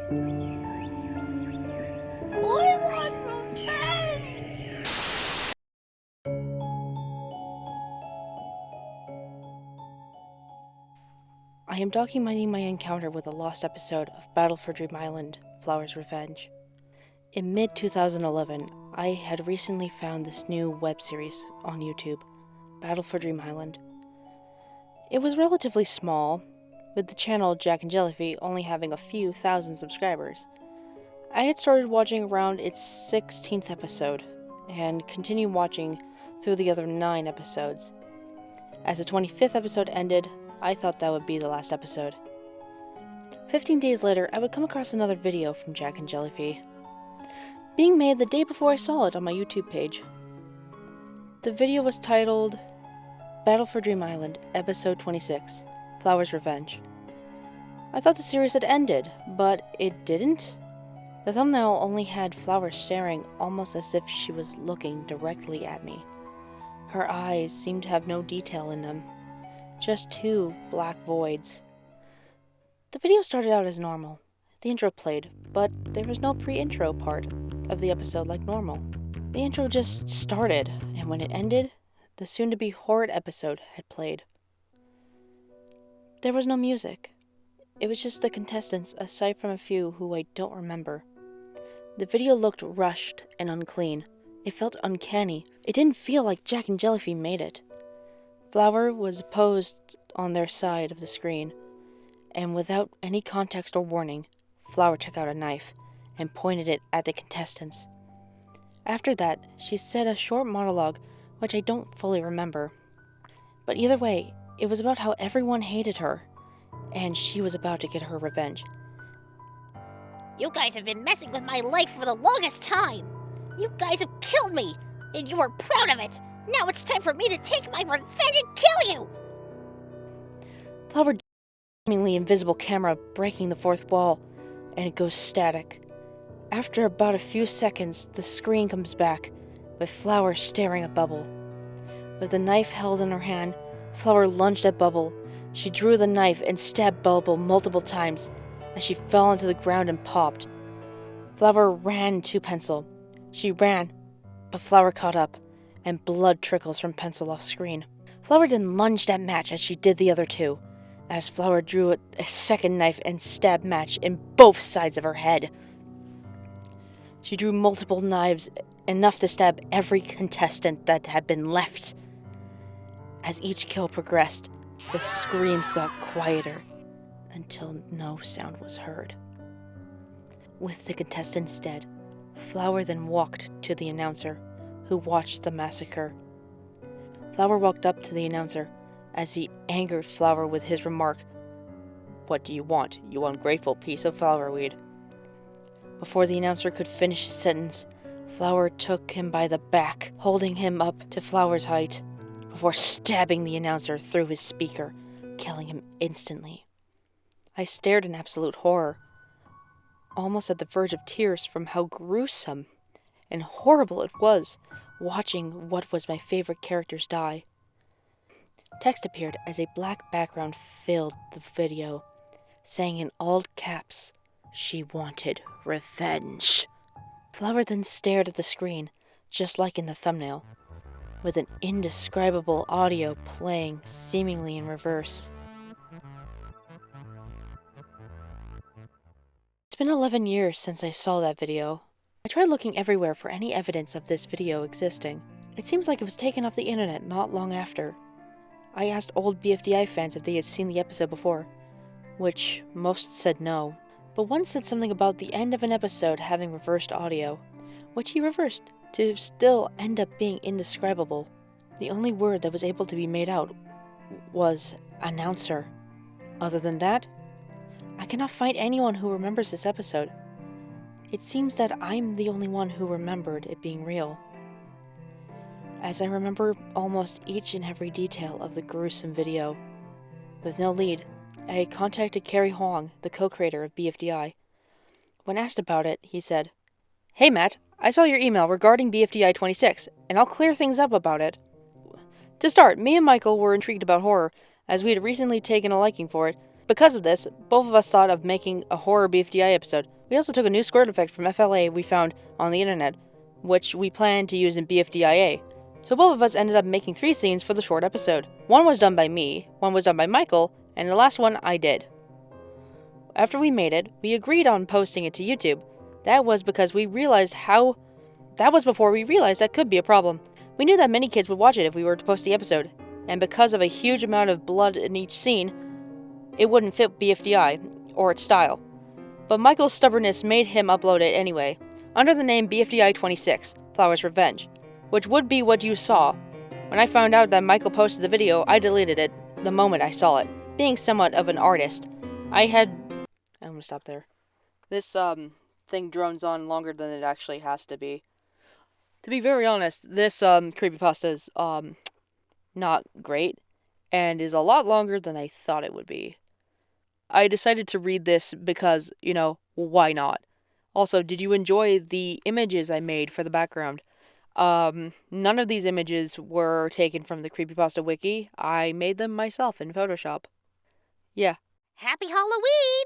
I want revenge! I am documenting my encounter with a lost episode of Battle for Dream Island, Flower's Revenge. In mid-2011, I had recently found this new web series on YouTube, Battle for Dream Island. It was relatively small, with the channel Jack and Jellyfy only having a few thousand subscribers. I had started watching around its 16th episode, and continued watching through the other 9 episodes. As the 25th episode ended, I thought that would be the last episode. 15 days later, I would come across another video from Jack and Jellyfy, being made the day before I saw it on my YouTube page. The video was titled Battle for Dream Island, Episode 26, Flower's Revenge. I thought the series had ended, but it didn't. The thumbnail only had Flower staring almost as if she was looking directly at me. Her eyes seemed to have no detail in them, just 2 black voids. The video started out as normal. The intro played, but there was no pre-intro part of the episode like normal. The intro just started, and when it ended, the soon-to-be horrid episode had played. There was no music. It was just the contestants, aside from a few who I don't remember. The video looked rushed and unclean. It felt uncanny. It didn't feel like Jack and Jellyfy made it. Flower was posed on their side of the screen, and without any context or warning, Flower took out a knife and pointed it at the contestants. After that, she said a short monologue, which I don't fully remember. But either way, it was about how everyone hated her, and she was about to get her revenge. You guys have been messing with my life for the longest time. You guys have killed me, and you are proud of it. Now it's time for me to take my revenge and kill you! Flower, seemingly invisible camera breaking the fourth wall, and it goes static. After about a few seconds, the screen comes back, with Flower staring at Bubble. With the knife held in her hand, Flower lunged at Bubble. She drew the knife and stabbed Bubble multiple times as she fell onto the ground and popped. Flower ran to Pencil. She ran, but Flower caught up, and blood trickles from Pencil off screen. Flower then lunged at Match as she did the other 2, as Flower drew a second knife and stabbed Match in both sides of her head. She drew multiple knives, enough to stab every contestant that had been left. As each kill progressed, the screams got quieter until no sound was heard. With the contestants dead, Flower then walked to the announcer, who watched the massacre. Flower walked up to the announcer as he angered Flower with his remark, "What do you want, you ungrateful piece of flowerweed?" Before the announcer could finish his sentence, Flower took him by the back, holding him up to Flower's height, before stabbing the announcer through his speaker, killing him instantly. I stared in absolute horror, almost at the verge of tears from how gruesome and horrible it was, watching what was my favorite characters die. Text appeared as a black background filled the video, saying in all caps, "She wanted revenge." Flower then stared at the screen, just like in the thumbnail, with an indescribable audio playing seemingly in reverse. It's been 11 years since I saw that video. I tried looking everywhere for any evidence of this video existing. It seems like it was taken off the internet not long after. I asked old BFDI fans if they had seen the episode before, which most said no. But one said something about the end of an episode having reversed audio, which he reversed to still end up being indescribable. The only word that was able to be made out was announcer. Other than that, I cannot find anyone who remembers this episode. It seems that I'm the only one who remembered it being real, as I remember almost each and every detail of the gruesome video. With no lead, I had contacted Kerry Hong, the co-creator of BFDI. When asked about it, he said, "Hey Matt, I saw your email regarding BFDI 26, and I'll clear things up about it. To start, me and Michael were intrigued about horror, as we had recently taken a liking for it, Because of this, both of us thought of making a horror BFDI episode. We also took a new squirt effect from FLA we found on the internet, which we planned to use in BFDIA. So both of us ended up making 3 scenes for the short episode. One was done by me, one was done by Michael, and the last one I did. After we made it, we agreed on posting it to YouTube. That was because we realized That was before we realized that could be a problem. We knew that many kids would watch it if we were to post the episode, and because of a huge amount of blood in each scene, it wouldn't fit BFDI or its style. But Michael's stubbornness made him upload it anyway, under the name BFDI 26, Flower's Revenge, which would be what you saw. When I found out that Michael posted the video, I deleted it the moment I saw it. Being somewhat of an artist, I'm gonna stop there. This thing drones on longer than it actually has to be. To be very honest, this creepypasta is not great, and is a lot longer than I thought it would be. I decided to read this because, why not? Also, did you enjoy the images I made for the background? None of these images were taken from the creepypasta wiki. I made them myself in Photoshop. Yeah. Happy Halloween!